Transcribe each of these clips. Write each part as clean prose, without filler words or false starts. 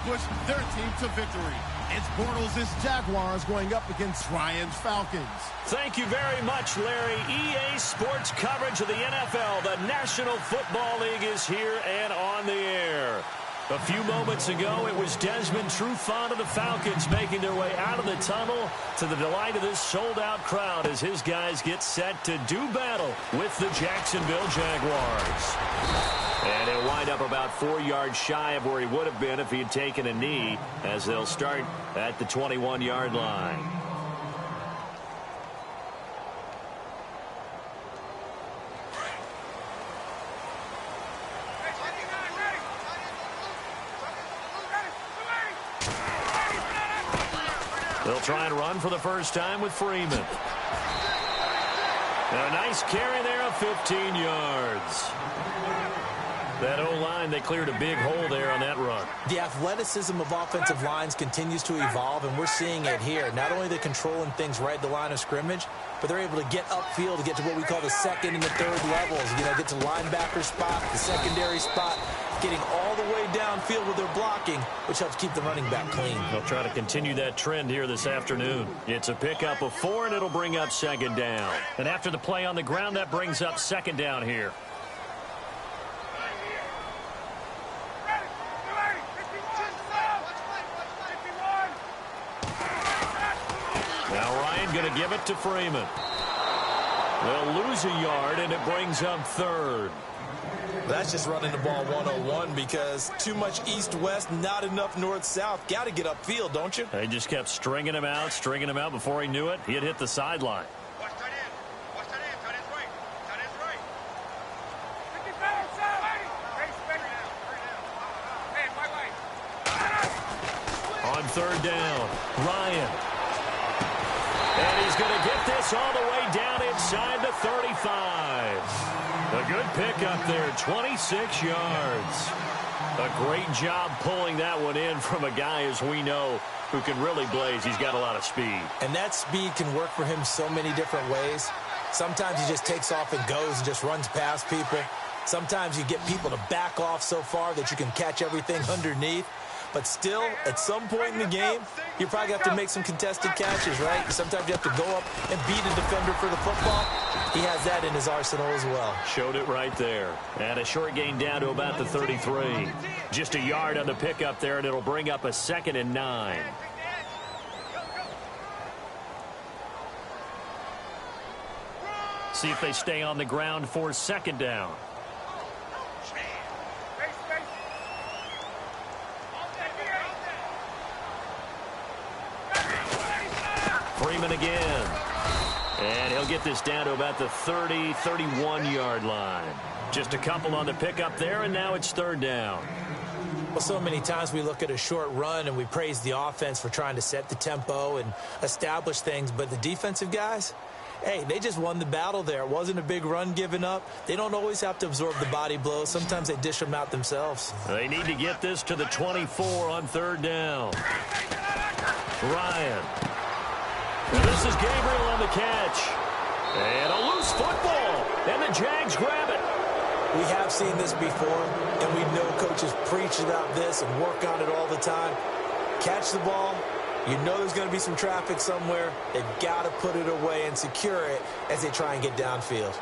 push their team to victory. It's Bortles' Jaguars going up against Ryan's Falcons. Thank you very much, Larry. EA Sports coverage of the NFL. The National Football League is here and on the air. A few moments ago, it was Desmond Trufant of the Falcons making their way out of the tunnel to the delight of this sold-out crowd as his guys get set to do battle with the Jacksonville Jaguars. And he'll wind up about 4 yards shy of where he would have been if he had taken a knee, as they'll start at the 21-yard line. They'll try and run for the first time with Freeman. A nice carry there of 15 yards. That O-line, they cleared a big hole there on that run. The athleticism of offensive lines continues to evolve, and we're seeing it here. Not only are they controlling things right at the line of scrimmage, but they're able to get upfield to get to what we call the second and the third levels. You know, get to linebacker spot, the secondary spot, getting all the way downfield with their blocking, which helps keep the running back clean. They'll try to continue that trend here this afternoon. It's a pickup of 4, and it'll bring up second down. And after the play on the ground, that brings up second down here. Now Ryan going to give it to Freeman. They'll lose a yard, and it brings up third. That's just running the ball 101 because too much east-west, not enough north-south. Got to get upfield, don't you? They just kept stringing him out before he knew it. He had hit the sideline. On third down, Ryan. And he's going to get this all the way down inside the 35. A good pickup there, 26 yards. A great job pulling that one in from a guy, as we know, who can really blaze. He's got a lot of speed. And that speed can work for him so many different ways. Sometimes he just takes off and goes and just runs past people. Sometimes you get people to back off so far that you can catch everything underneath. But still, at some point in the game, you probably have to make some contested catches, right? Sometimes you have to go up and beat a defender for the football. He has that in his arsenal as well. Showed it right there. And a short gain down to about the 33. Just a yard on the pickup there, and it'll bring up a 2nd and 9. See if they stay on the ground for second down. Freeman again. And he'll get this down to about the 30, 31-yard line. Just a couple on the pickup there, and now it's third down. Well, so many times we look at a short run and we praise the offense for trying to set the tempo and establish things, but the defensive guys, hey, they just won the battle there. It wasn't a big run given up. They don't always have to absorb the body blows. Sometimes they dish them out themselves. They need to get this to the 24 on third down. Ryan. And this is Gabriel on the catch. And a loose football. And the Jags grab it. We have seen this before, and we know coaches preach about this and work on it all the time. Catch the ball. You know there's going to be some traffic somewhere. They've got to put it away and secure it as they try and get downfield.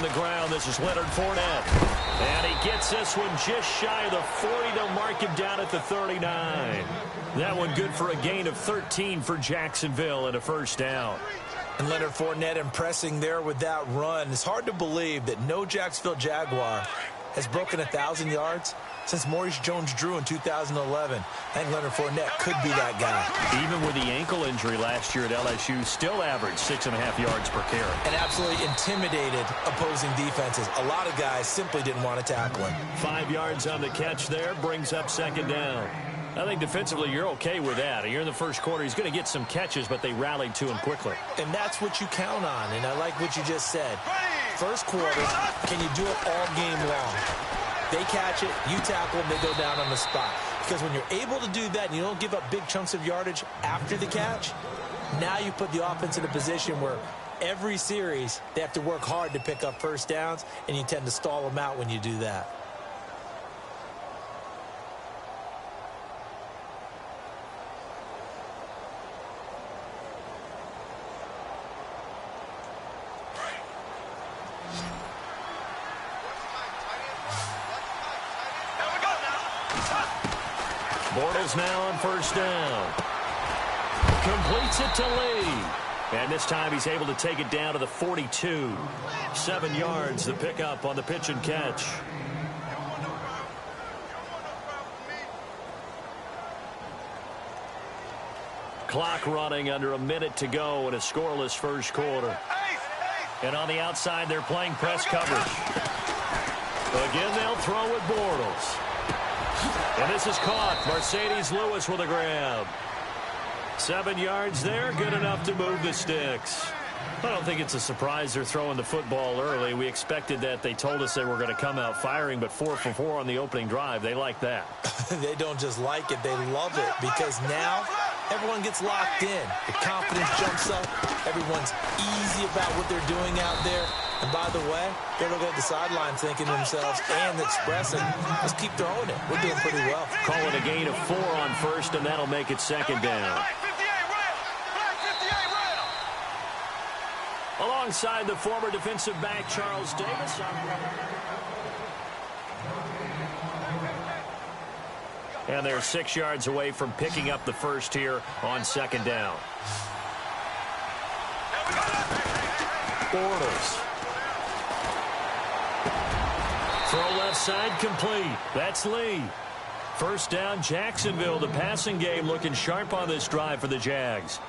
The ground, this is Leonard Fournette. And he gets this one just shy of the 40. They'll mark him down at the 39. That one good for a gain of 13 for Jacksonville and a first down. And Leonard Fournette impressing there with that run. It's hard to believe that no Jacksonville Jaguar has broken 1,000 yards since Maurice Jones-Drew in 2011. I think Leonard Fournette could be that guy. Even with the ankle injury last year at LSU, still averaged 6.5 yards per carry. And absolutely intimidated opposing defenses. A lot of guys simply didn't want to tackle him. 5 yards on the catch there, brings up second down. I think defensively you're okay with that. You're in the first quarter. He's going to get some catches, but they rallied to him quickly. And that's what you count on, and I like what you just said. First quarter, can you do it all game long? They catch it, you tackle them, they go down on the spot. Because when you're able to do that and you don't give up big chunks of yardage after the catch, now you put the offense in a position where every series they have to work hard to pick up first downs, and you tend to stall them out when you do that. Bortles now on first down. Completes it to Lee. And this time he's able to take it down to the 42. 7 yards the pickup on the pitch and catch. Clock running under a minute to go in a scoreless first quarter. And on the outside they're playing press coverage. Again they'll throw with Bortles. And this is caught. Mercedes Lewis with a grab. 7 yards there, good enough to move the sticks. I don't think it's a surprise they're throwing the football early. We expected that. They told us they were going to come out firing, but 4 for 4 on the opening drive. They like that. They don't just like it, they love it, because now everyone gets locked in. The confidence jumps up. Everyone's easy about what they're doing out there. And by the way, they're looking at the sideline thinking to themselves and expressing, let's keep throwing it. We're doing pretty well. Call it a gain of 4 on first, and that'll make it second down. Alongside the former defensive back, Charles Davis. And they're 6 yards away from picking up the first here on second down. Bortles. Throw left side complete. That's Lee. First down, Jacksonville. The passing game looking sharp on this drive for the Jags.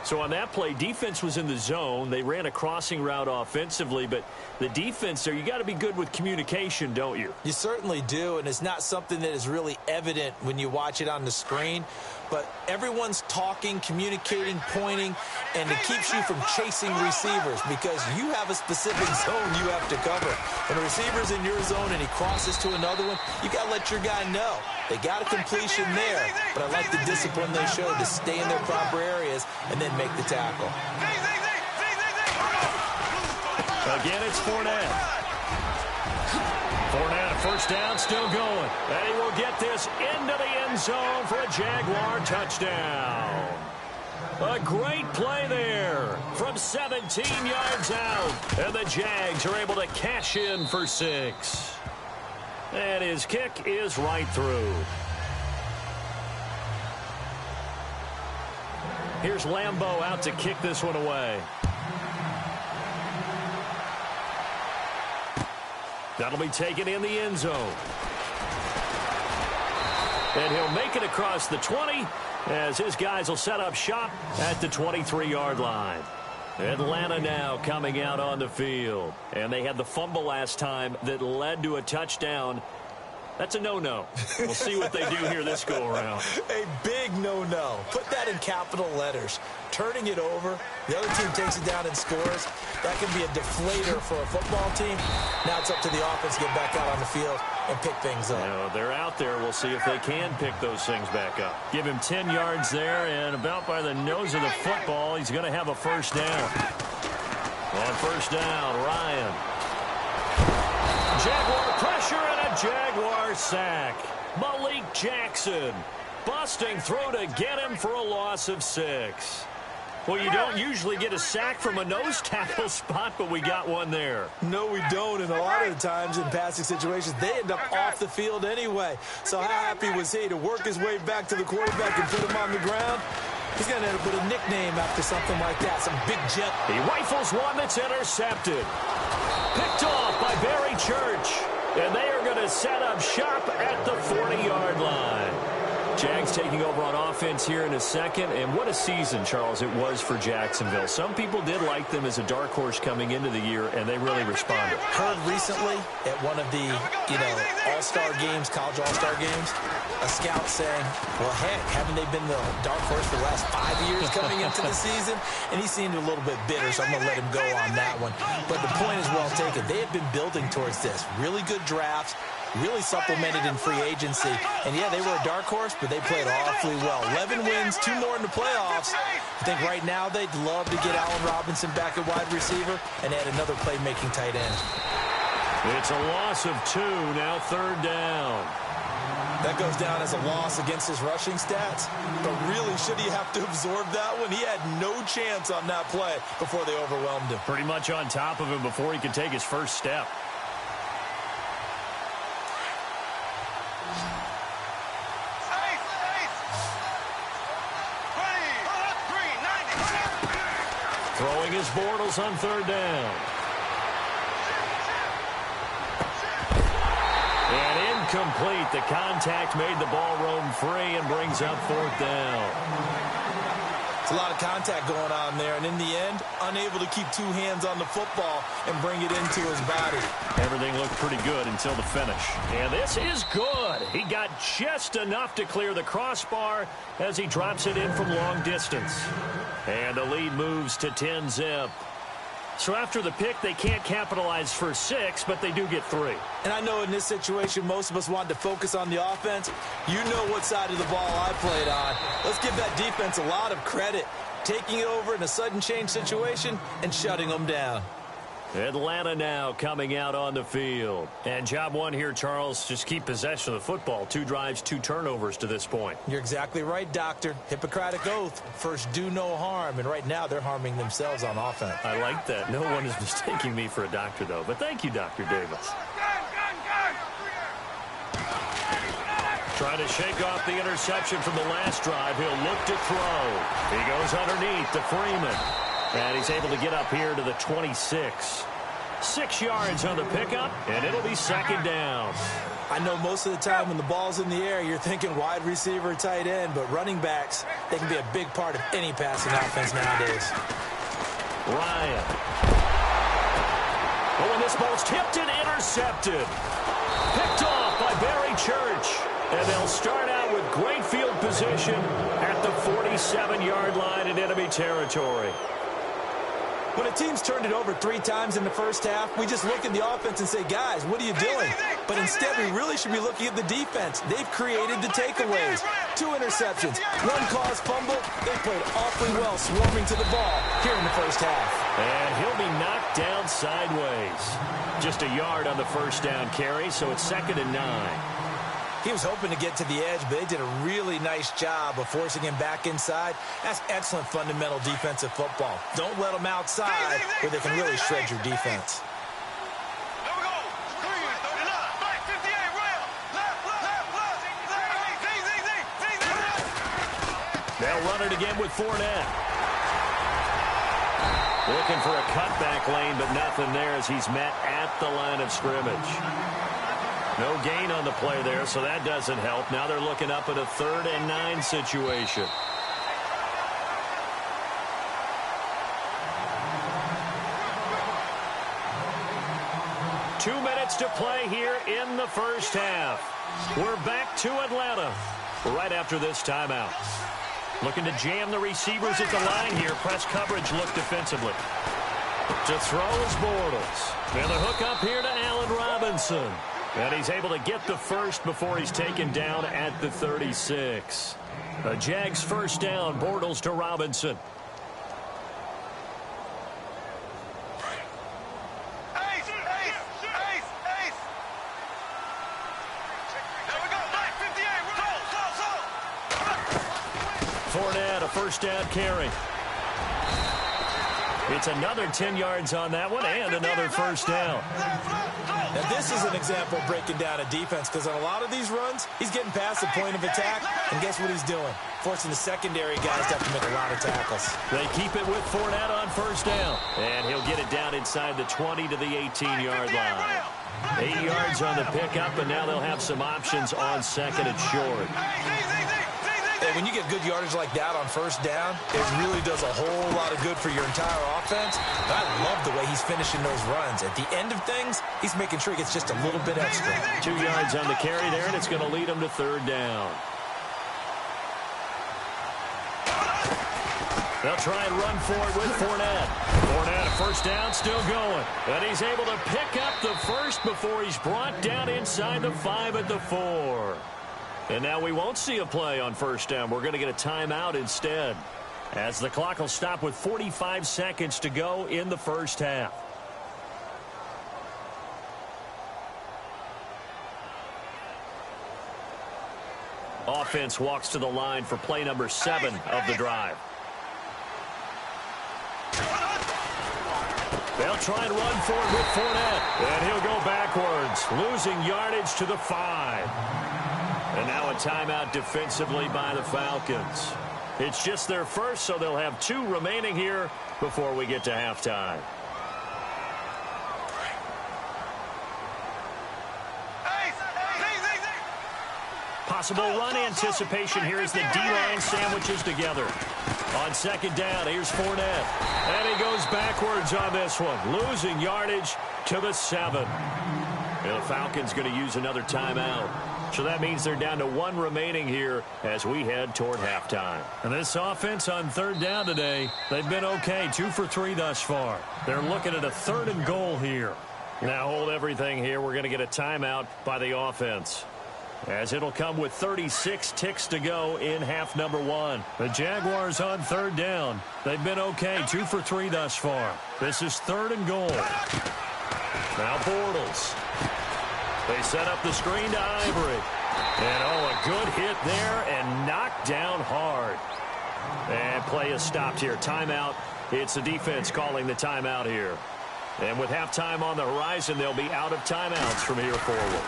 So on that play, defense was in the zone. They ran a crossing route offensively, but the defense there, you got to be good with communication, don't you? You certainly do, and it's not something that is really evident when you watch it on the screen. But everyone's talking, communicating, pointing, and it keeps you from chasing receivers because you have a specific zone you have to cover. When a receiver's in your zone and he crosses to another one, you got to let your guy know. They got a completion there, but I like the discipline they showed to stay in their proper areas and then make the tackle. Again, it's Fournette. Fournette, first down, still going. And he will get this into the end zone for a Jaguar touchdown. A great play there from 17 yards out. And the Jags are able to cash in for 6. And his kick is right through. Here's Lambeau out to kick this one away. That'll be taken in the end zone. And he'll make it across the 20 as his guys will set up shop at the 23-yard line. Atlanta now coming out on the field. And they had the fumble last time that led to a touchdown. That's a no-no. We'll see what they do here this go-around. A big no-no. Put that in capital letters. Turning it over, the other team takes it down and scores. That can be a deflator for a football team. Now it's up to the offense to get back out on the field and pick things up. You know, they're out there. We'll see if they can pick those things back up. Give him 10 yards there, and about by the nose of the football, he's going to have a first down. On first down, Ryan. Jaguar pressure and a Jaguar sack. Malik Jackson busting through to get him for a loss of 6. Well, you don't usually get a sack from a nose tackle spot, but we got one there. No, we don't, and a lot of the times in passing situations, they end up off the field anyway. So how happy was he to work his way back to the quarterback and put him on the ground? He's going to end up with a nickname after something like that, some big jet. He rifles one that's intercepted. Picked off by Barry Church. And they are going to set up shop at the 40-yard line. Jags taking over on offense here in a second. And what a season, Charles, it was for Jacksonville. Some people did like them as a dark horse coming into the year, and they really responded. Heard recently at one of the, all-star games, college all-star games, a scout saying, well, heck, haven't they been the dark horse for the last 5 years coming into the season? And he seemed a little bit bitter, so I'm going to let him go on that one. But the point is well taken. They had been building towards this. Really good drafts. Really supplemented in free agency. And, yeah, they were a dark horse, but they played awfully well. 11 wins, 2 more in the playoffs. I think right now they'd love to get Allen Robinson back at wide receiver and add another playmaking tight end. It's a loss of 2, now 3rd down. That goes down as a loss against his rushing stats. But really, should he have to absorb that one? He had no chance on that play before they overwhelmed him. Pretty much on top of him before he could take his first step. Throwing his Bortles on 3rd down. And incomplete. The contact made the ball roam free and brings up 4th down. It's a lot of contact going on there, and in the end, unable to keep 2 hands on the football and bring it into his body. Everything looked pretty good until the finish. And this is good. He got just enough to clear the crossbar as he drops it in from long distance. And the lead moves to 10-zip. So after the pick, they can't capitalize for 6, but they do get 3. And I know in this situation, most of us wanted to focus on the offense. You know what side of the ball I played on. Let's give that defense a lot of credit. Taking it over in a sudden change situation and shutting them down. Atlanta now coming out on the field. And job one here, Charles, just keep possession of the football. 2 drives, 2 turnovers to this point. You're exactly right, Doctor. Hippocratic oath. First, do no harm. And right now, they're harming themselves on offense. I like that. No one is mistaking me for a doctor, though. But thank you, Dr. Davis. Trying to shake off the interception from the last drive. He'll look to throw. He goes underneath to Freeman. And he's able to get up here to the 26. 6 yards on the pickup, and it'll be 2nd down. I know most of the time when the ball's in the air, you're thinking wide receiver, tight end, but running backs, they can be a big part of any passing offense nowadays. Ryan. Oh, and this ball's tipped and intercepted. Picked off by Barry Church. And they'll start out with great field position at the 47-yard line in enemy territory. When a team's turned it over 3 times in the first half, we just look at the offense and say, guys, what are you doing? But instead, we really should be looking at the defense. They've created the takeaways. 2 interceptions, 1 caused fumble. They played awfully well swarming to the ball here in the first half. And he'll be knocked down sideways. Just a yard on the first down carry, so it's 2nd and 9. He was hoping to get to the edge, but they did a really nice job of forcing him back inside. That's excellent fundamental defensive football. Don't let them outside where they can really shred your defense. They'll run it again with Fournette. Looking for a cutback lane, but nothing there as he's met at the line of scrimmage. No gain on the play there, so that doesn't help. Now they're looking up at a 3rd and 9 situation. Two minutes to play here in the first half. We're back to Atlanta right after this timeout. Looking to jam the receivers at the line here. Press coverage look defensively. To throw is Bortles. And the hook up here to Allen Robinson. And he's able to get the first before he's taken down at the 36. The Jags first down, Bortles to Robinson. Fournette, a first down carry. It's another 10 yards on that one and another first down. Now, this is an example of breaking down a defense because on a lot of these runs, he's getting past the point of attack, and guess what he's doing? Forcing the secondary guys to have to make a lot of tackles. They keep it with Fournette on first down, and he'll get it down inside the 20 to the 18-yard line. 8 yards on the pickup, and now they'll have some options on 2nd and short. when you get good yardage like that on first down, it really does a whole lot of good for your entire offense. And I love the way he's finishing those runs. At the end of things, he's making sure he gets just a little bit extra. 2 yards on the carry there, and it's going to lead him to third down. They'll try and run for it with Fournette. Fournette, a first down, still going. And he's able to pick up the first before he's brought down inside the 5 at the 4. And now we won't see a play on first down. We're going to get a timeout instead, as the clock will stop with 45 seconds to go in the first half. Offense walks to the line for play number 7 of the drive. They'll try and run for it with Fournette. And he'll go backwards, losing yardage to the 5. And now a timeout defensively by the Falcons. It's just their first, so they'll have 2 remaining here before we get to halftime. Possible run anticipation here as the D-line sandwiches together. On second down, here's Fournette. And he goes backwards on this one, losing yardage to the 7. And the Falcons going to use another timeout. So that means they're down to 1 remaining here as we head toward halftime. And this offense on third down today, they've been okay, 2 for 3 thus far. They're looking at a 3rd and goal here. Now hold everything here. We're going to get a timeout by the offense, as it'll come with 36 ticks to go in half number 1. The Jaguars on third down. They've been okay, 2 for 3 thus far. This is 3rd and goal. Now Bortles. They set up the screen to Ivory. And a good hit there and knocked down hard. And play is stopped here. Timeout. It's the defense calling the timeout here. And with halftime on the horizon, they'll be out of timeouts from here forward.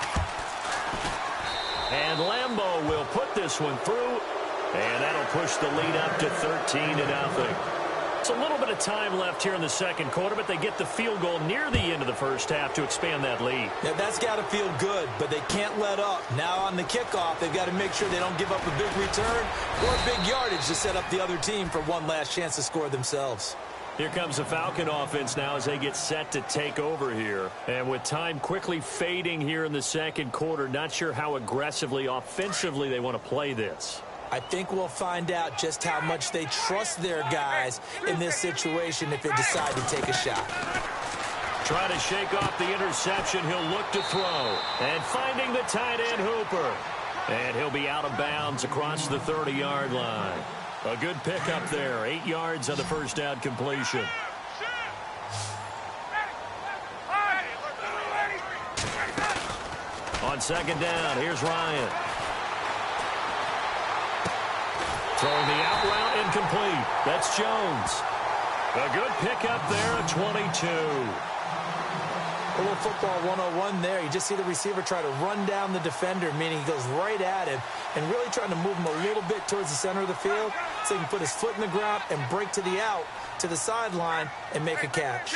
And Lambeau will put this one through, and that'll push the lead up to 13-0. It's a little bit of time left here in the second quarter, but they get the field goal near the end of the first half to expand that lead. Yeah, that's got to feel good, but they can't let up. Now on the kickoff, they've got to make sure they don't give up a big return or big yardage to set up the other team for one last chance to score themselves. Here comes the Falcon offense now as they get set to take over here. And with time quickly fading here in the second quarter, not sure how aggressively, offensively they want to play this. I think we'll find out just how much they trust their guys in this situation if they decide to take a shot. Try to shake off the interception. He'll look to throw. And finding the tight end Hooper. And he'll be out of bounds across the 30-yard line. A good pickup there. 8 yards on the first down completion. On second down, here's Ryan. Throwing the out route incomplete. That's Jones. A good pickup there at 22. A little football 101 there. You just see the receiver try to run down the defender, meaning he goes right at him and really trying to move him a little bit towards the center of the field so he can put his foot in the ground and break to the out, to the sideline, and make a catch.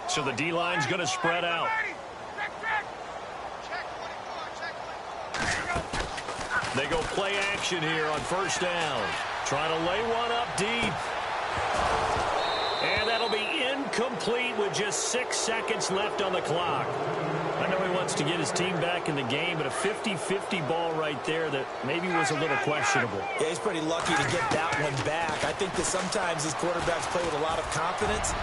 So the D-line's going to spread out. They go play action here on first down. Trying to lay one up deep. And that'll be incomplete with just 6 seconds left on the clock. I know he wants to get his team back in the game, but a 50-50 ball right there that maybe was a little questionable. Yeah, he's pretty lucky to get that one back. I think that sometimes these quarterbacks play with a lot of confidence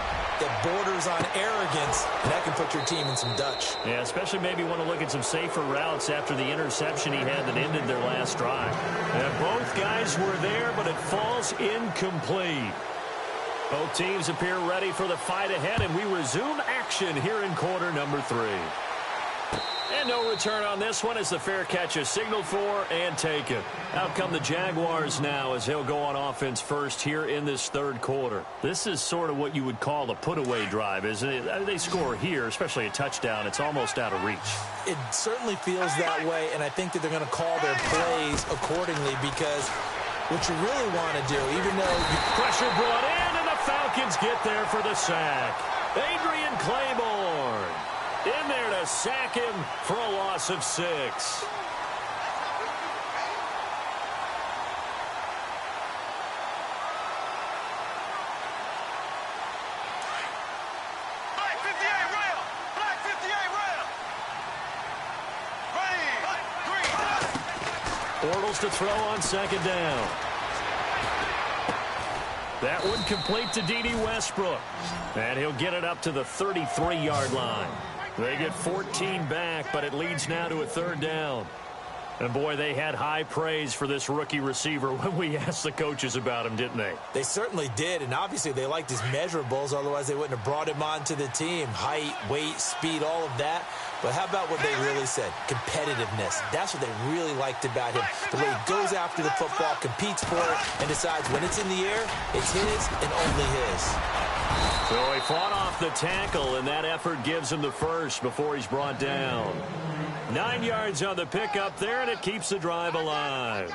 that borders on arrogance, and that can put your team in some Dutch. Yeah, especially maybe want to look at some safer routes after the interception he had that ended their last drive. And both guys were there, but it falls incomplete. Both teams appear ready for the fight ahead, and we resume action here in quarter number 3. And no return on this one as the fair catch is signaled for and taken. Out come the Jaguars now as they'll go on offense first here in this third quarter. This is sort of what you would call a put-away drive, isn't it? They score here, especially a touchdown. It's almost out of reach. It certainly feels that way, and I think that they're going to call their plays accordingly because what you really want to do, even though pressure brought in, and the Falcons get there for the sack. Adrian Claiborne. in there to sack him for a loss of 6. Bortles to throw on 2nd down. That one complete to D.D. Westbrook. And he'll get it up to the 33-yard line. They get 14 back, but it leads now to a 3rd down. And, boy, they had high praise for this rookie receiver when we asked the coaches about him, didn't they? They certainly did, and obviously they liked his measurables, otherwise they wouldn't have brought him onto the team. Height, weight, speed, all of that. But how about what they really said? Competitiveness. That's what they really liked about him. The way he goes after the football, competes for it, and decides when it's in the air, it's his and only his. So he fought off the tackle, and that effort gives him the first before he's brought down. 9 yards on the pickup there, and it keeps the drive alive.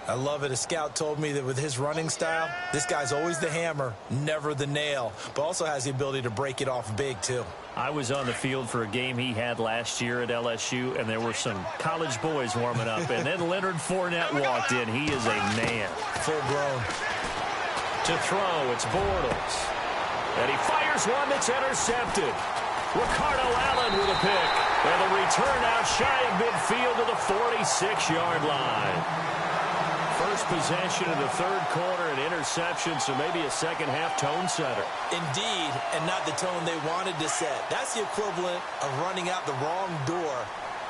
I love it. A scout told me that with his running style, this guy's always the hammer, never the nail, but also has the ability to break it off big, too. I was on the field for a game he had last year at LSU, and there were some college boys warming up, and then Leonard Fournette walked in. He is a man. Full grown. To throw, it's Bortles. And he fires one that's intercepted. Ricardo Allen with a pick. And the return out shy of midfield to the 46-yard line. First possession of the 3rd quarter, an interception, so maybe a second-half tone setter. Indeed, and not the tone they wanted to set. That's the equivalent of running out the wrong door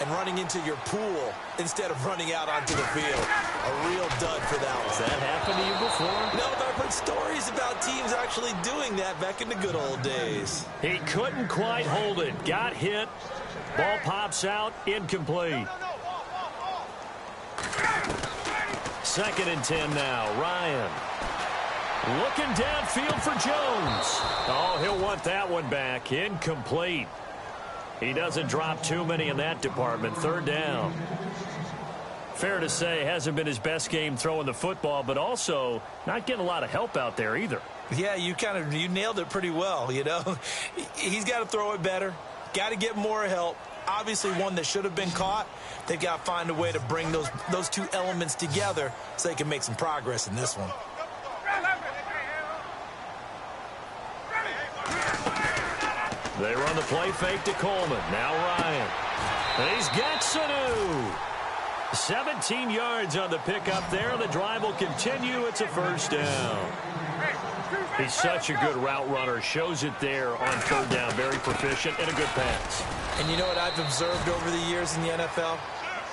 and running into your pool instead of running out onto the field. A real dud for that one. Has that happened to you before? No, but I've heard stories about teams actually doing that back in the good old days. He couldn't quite hold it. Got hit. Ball pops out. Incomplete. 2nd and 10 now. Ryan. Looking downfield for Jones. Oh, he'll want that one back. Incomplete. He doesn't drop too many in that department. 3rd down. Fair to say, hasn't been his best game throwing the football, but also not getting a lot of help out there either. Yeah, you nailed it pretty well, you know. He's got to throw it better. Got to get more help. Obviously one that should have been caught. They've got to find a way to bring those two elements together so they can make some progress in this one. They run the play fake to Coleman. Now Ryan. And he's got Sanu. 17 yards on the pickup there. The drive will continue. It's a 1st down. He's such a good route runner. Shows it there on 3rd down. Very proficient and a good pass. And you know what I've observed over the years in the NFL?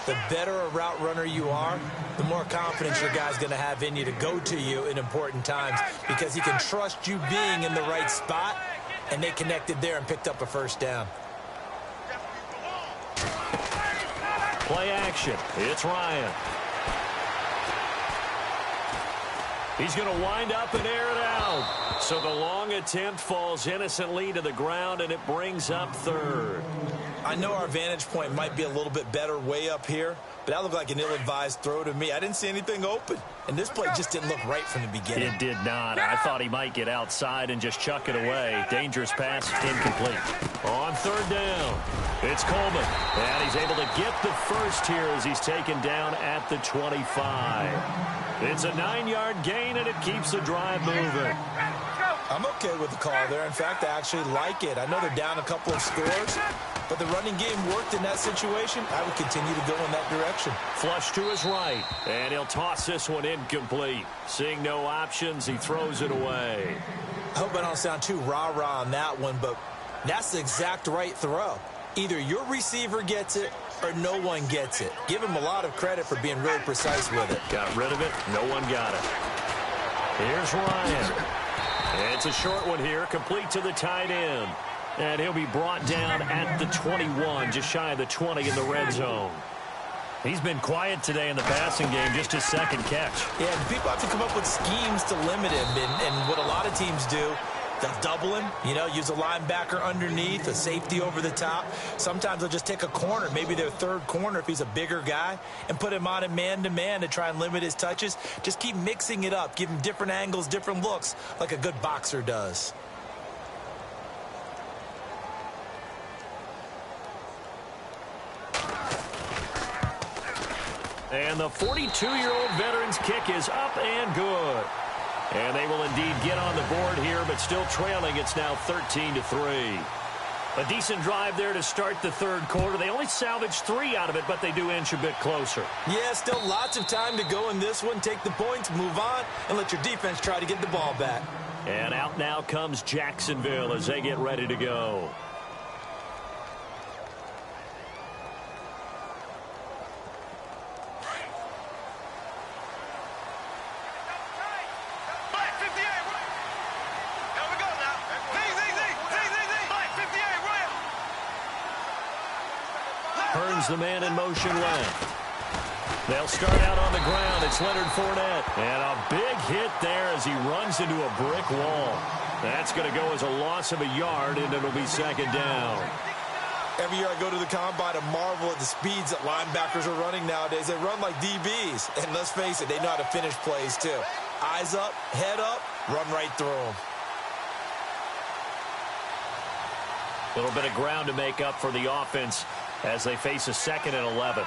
The better a route runner you are, the more confidence your guy's going to have in you to go to you in important times because he can trust you being in the right spot, and they connected there and picked up a 1st down. Play action. It's Ryan. He's going to wind up and air it out. So the long attempt falls innocently to the ground, and it brings up 3rd. I know our vantage point might be a little bit better way up here, but that looked like an ill-advised throw to me. I didn't see anything open, and this play just didn't look right from the beginning. It did not. I thought he might get outside and just chuck it away. Dangerous pass, incomplete. On 3rd down, it's Coleman, and he's able to get the first here as he's taken down at the 25. It's a 9-yard gain, and it keeps the drive moving. I'm okay with the call there. In fact, I actually like it. I know they're down a couple of scores, but the running game worked in that situation. I would continue to go in that direction. Flush to his right, and he'll toss this one incomplete. Seeing no options, he throws it away. I hope I don't sound too rah-rah on that one, but that's the exact right throw. Either your receiver gets it or no one gets it. Give him a lot of credit for being really precise with it. Got rid of it. No one got it. Here's Ryan. It's a short one here, complete to the tight end. And he'll be brought down at the 21, just shy of the 20 in the red zone. He's been quiet today in the passing game, just his 2nd catch. Yeah, people have to come up with schemes to limit him, and what a lot of teams do, they'll double him, use a linebacker underneath, a safety over the top. Sometimes they'll just take a corner, maybe their 3rd corner if he's a bigger guy, and put him on a man-to-man to try and limit his touches. Just keep mixing it up, give him different angles, different looks, like a good boxer does. And the 42-year-old veteran's kick is up and good. And they will indeed get on the board here, but still trailing. It's now 13-3. A decent drive there to start the third quarter. They only salvaged 3 out of it, but they do inch a bit closer. Yeah, still lots of time to go in this one. Take the points, move on, and let your defense try to get the ball back. And out now comes Jacksonville as they get ready to go. Burns the man in motion left. They'll start out on the ground. It's Leonard Fournette. And a big hit there as he runs into a brick wall. That's going to go as a loss of a yard, and it'll be second down. Every year I go to the combine and marvel at the speeds that linebackers are running nowadays. They run like DBs. And let's face it, they know how to finish plays too. Eyes up, head up, run right through them. A little bit of ground to make up for the offense as they face a 2nd and 11.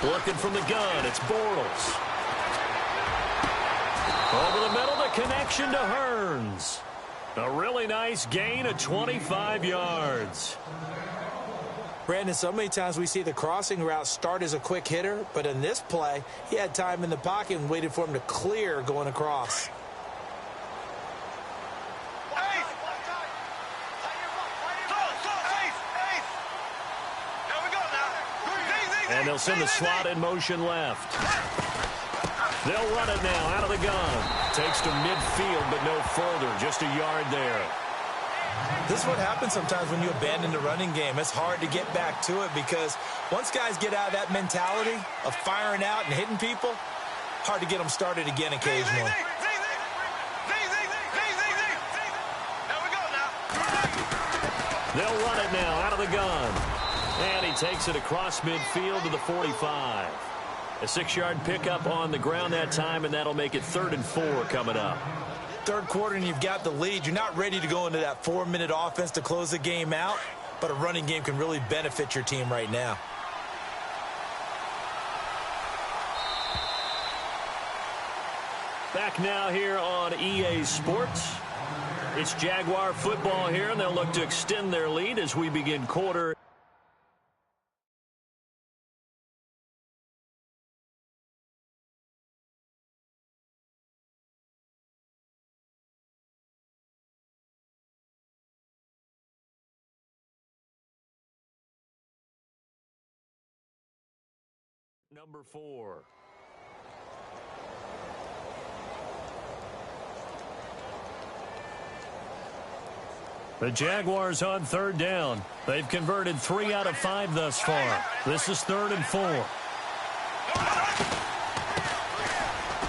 Looking from the gun, it's Bortles. Over the middle, the connection to Hearns. A really nice gain of 25 yards. Brandon, so many times we see the crossing route start as a quick hitter, but in this play, he had time in the pocket and waited for him to clear going across. And they'll send the slot in motion left. They'll run it now out of the gun. Takes to midfield, but no further. Just a yard there. This is what happens sometimes when you abandon the running game. It's hard to get back to it because once guys get out of that mentality of firing out and hitting people, hard to get them started again occasionally. They'll run it now out of the gun. And he takes it across midfield to the 45. A 6-yard pickup on the ground that time, and that'll make it 3rd and 4 coming up. Third quarter and you've got the lead. You're not ready to go into that 4-minute offense to close the game out, but a running game can really benefit your team right now. Back now here on EA Sports. It's Jaguar football here, and they'll look to extend their lead as we begin quarter. Number 4. The Jaguars on 3rd down. They've converted 3 out of 5 thus far. This is 3rd and 4.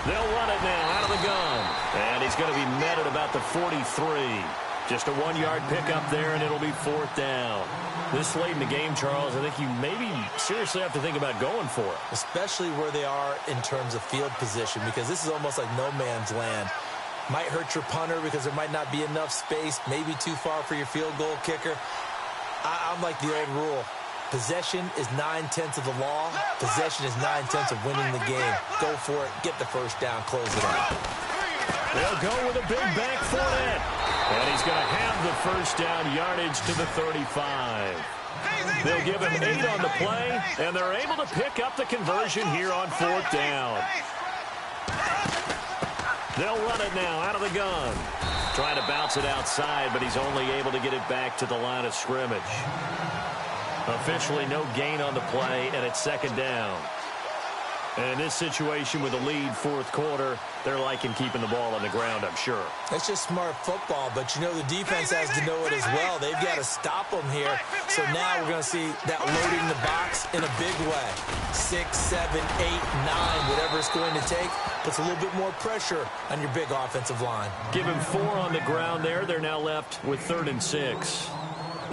They'll run it now out of the gun. And he's going to be met at about the 43. Just a 1-yard pickup there, and it'll be 4th down. This late in the game, Charles, I think you maybe seriously have to think about going for it. Especially where they are in terms of field position, because this is almost like no man's land. Might hurt your punter because there might not be enough space, maybe too far for your field goal kicker. I'm like the old rule. Possession is 9/10 of the law. Possession is 9/10 of winning the game. Go for it. Get the first down. Close it out. They'll go with a big back Fournette. And he's going to have the first down yardage to the 35. They'll give him 8 on the play, and they're able to pick up the conversion here on 4th down. They'll run it now out of the gun. Trying to bounce it outside, but he's only able to get it back to the line of scrimmage. Officially no gain on the play, and it's 2nd down. And in this situation with the lead 4th quarter, they're liking keeping the ball on the ground, I'm sure. It's just smart football, but you know the defense has to know it as well. They've got to stop them here. So now we're going to see that loading the box in a big way. 6, 7, 8, 9, whatever it's going to take, puts a little bit more pressure on your big offensive line. Give him 4 on the ground there. They're now left with 3rd and 6.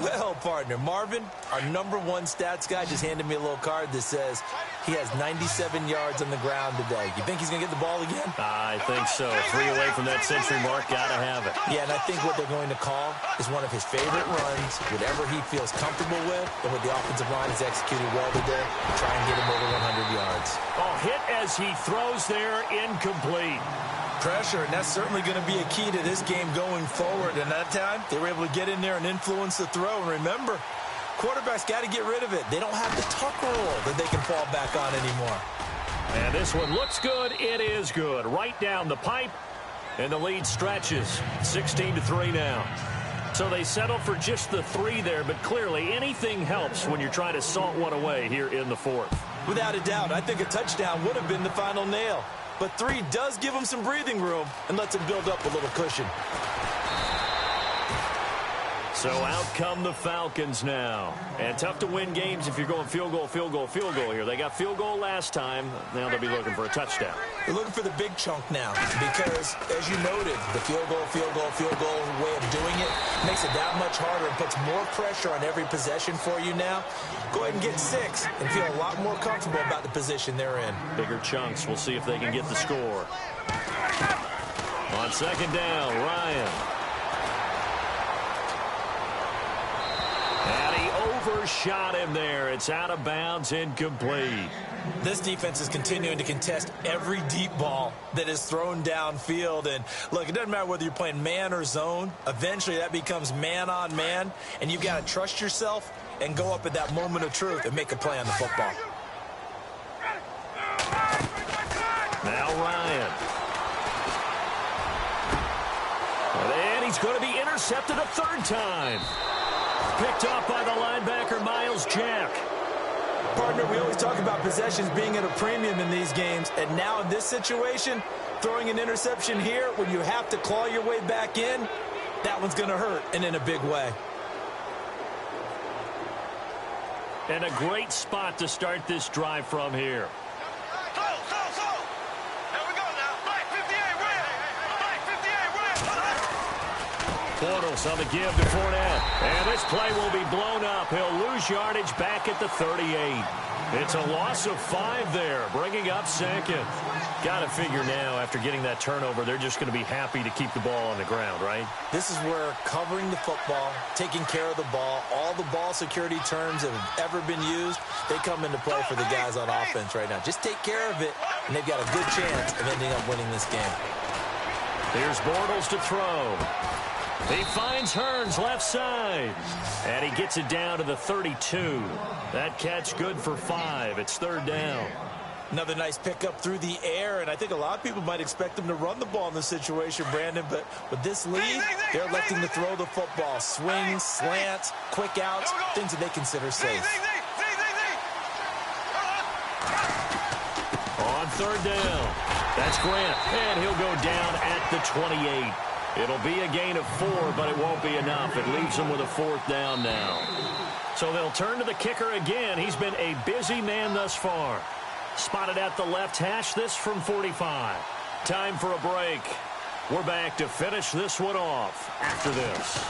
Well, partner, Marvin, our #1 stats guy, just handed me a little card that says he has 97 yards on the ground today. You think he's going to get the ball again? I think so. 3 away from that century mark. Got to have it. Yeah, and I think what they're going to call is one of his favorite runs, whatever he feels comfortable with, and what the offensive line has executed well today, try and get him over 100 yards. Oh, hit as he throws there, incomplete. Pressure, and that's certainly going to be a key to this game going forward. And that time, they were able to get in there and influence the throw. And remember, quarterbacks got to get rid of it. They don't have the tuck roll that they can fall back on anymore. And this one looks good. It is good. Right down the pipe, and the lead stretches. 16-3 now. So they settle for just the 3 there, but clearly anything helps when you're trying to salt one away here in the 4th. Without a doubt, I think a touchdown would have been the final nail. But 3 does give them some breathing room and lets them build up a little cushion. So out come the Falcons now. And tough to win games if you're going field goal, field goal, field goal here. They got field goal last time. Now they'll be looking for a touchdown. They're looking for the big chunk now because, as you noted, the field goal way of doing it makes it that much harder and puts more pressure on every possession for you now. Go ahead and get 6 and feel a lot more comfortable about the position they're in. Bigger chunks. We'll see if they can get the score. On 2nd down, Ryan. And he overshot him there. It's out of bounds, incomplete. This defense is continuing to contest every deep ball that is thrown downfield. And, look, it doesn't matter whether you're playing man or zone. Eventually, that becomes man-on-man, and you've got to trust yourself and go up at that moment of truth and make a play on the football. Now Ryan. And he's going to be intercepted a 3rd time. Picked off by the linebacker, Miles Jack. Partner, we always talk about possessions being at a premium in these games, and now in this situation, throwing an interception here when you have to claw your way back in, that one's going to hurt, and in a big way. And a great spot to start this drive from here. Bortles on the give to Fournette. And this play will be blown up. He'll lose yardage back at the 38. It's a loss of 5 there, bringing up 2nd. Got to figure now, after getting that turnover, they're just going to be happy to keep the ball on the ground, right? This is where covering the football, taking care of the ball, all the ball security terms that have ever been used, they come into play for the guys on offense right now. Just take care of it, and they've got a good chance of ending up winning this game. Here's Bortles to throw. He finds Hearns left side. And he gets it down to the 32. That catch good for 5. It's 3rd down. Another nice pickup through the air, and I think a lot of people might expect them to run the ball in this situation, Brandon, but with this lead, they're electing to throw the football. Swings, slants, quick outs, things that they consider safe. On 3rd down, that's Grant, and he'll go down at the 28. It'll be a gain of 4, but it won't be enough. It leaves them with a 4th down now. So they'll turn to the kicker again. He's been a busy man thus far. Spotted at the left hash, this from 45. Time for a break. We're back to finish this one off after this.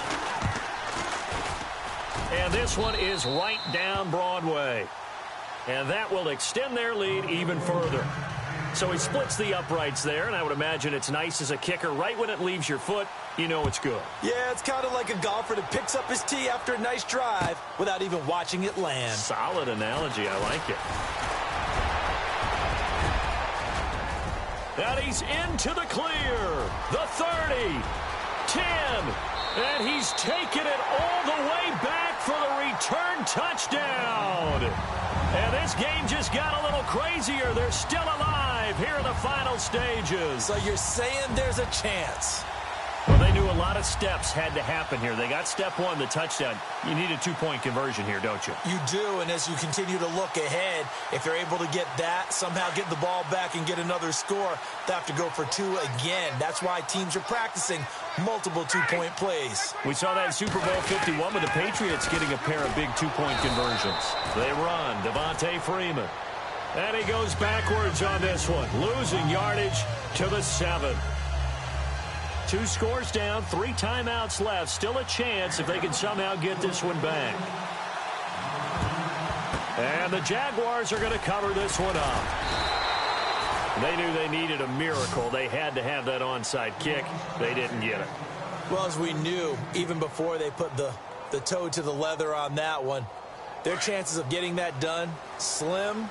And this one is right down Broadway. And that will extend their lead even further. So he splits the uprights there, and I would imagine it's nice as a kicker. Right when it leaves your foot, you know it's good. Yeah, it's kind of like a golfer that picks up his tee after a nice drive without even watching it land. Solid analogy. I like it. And he's into the clear. The 30, 10, and he's taken it all the way back for the return touchdown. And this game just got a little crazier. They're still alive here in the final stages. So you're saying there's a chance? Well, they knew a lot of steps had to happen here. They got step 1, the touchdown. You need a 2-point conversion here, don't you? You do, and as you continue to look ahead, if they're able to get that, somehow get the ball back and get another score, they have to go for 2 again. That's why teams are practicing multiple 2-point plays. We saw that in Super Bowl 51 with the Patriots getting a pair of big 2-point conversions. They run. Devontae Freeman. And he goes backwards on this one, losing yardage to the 7. 2 scores down, 3 timeouts left. Still a chance if they can somehow get this one back. And the Jaguars are going to cover this one up. They knew they needed a miracle. They had to have that onside kick. They didn't get it. Well, as we knew, even before they put the toe to the leather on that one, their chances of getting that done, slim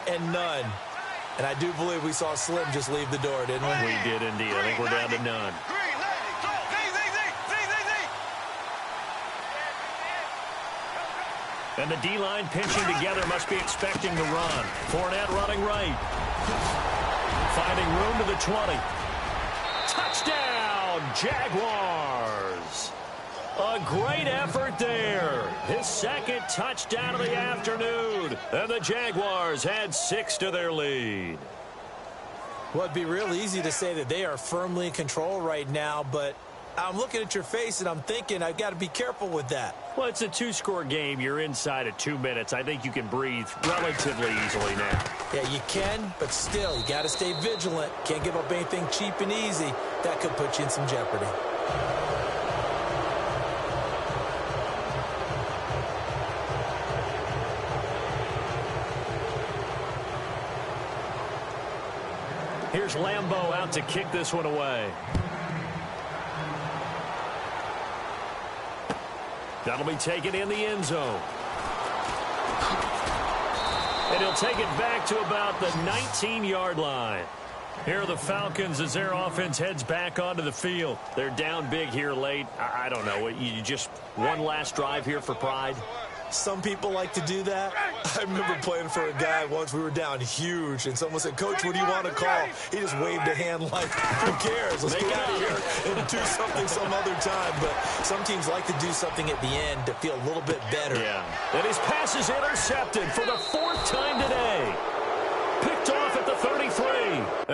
and none. And I do believe we saw Slim just leave the door, didn't we? We did indeed. I think we're down to none. And the D-line pinching together must be expecting the run. Fournette running right. Finding room to the 20. Touchdown, Jaguars. A great effort there. His second touchdown of the afternoon. And the Jaguars add 6 to their lead. Well, it'd be real easy to say that they are firmly in control right now, but I'm looking at your face and I'm thinking I've got to be careful with that. Well, it's a 2-score game. You're inside of 2 minutes. I think you can breathe relatively easily now. Yeah, you can, but still, you got to stay vigilant. Can't give up anything cheap and easy. That could put you in some jeopardy. Here's Lambeau out to kick this one away. That'll be taken in the end zone. And he'll take it back to about the 19-yard line. Here are the Falcons as their offense heads back onto the field. They're down big here late. I don't know. You just one last drive here for pride? Some people like to do that. I remember playing for a guy once. We were down huge, and someone said, "Coach, what do you want to call?" He just waved a hand like, who cares? Let's get out of here and do something some other time. But some teams like to do something at the end to feel a little bit better. Yeah. And his pass is intercepted for the 4th time today. Picked off at the 33.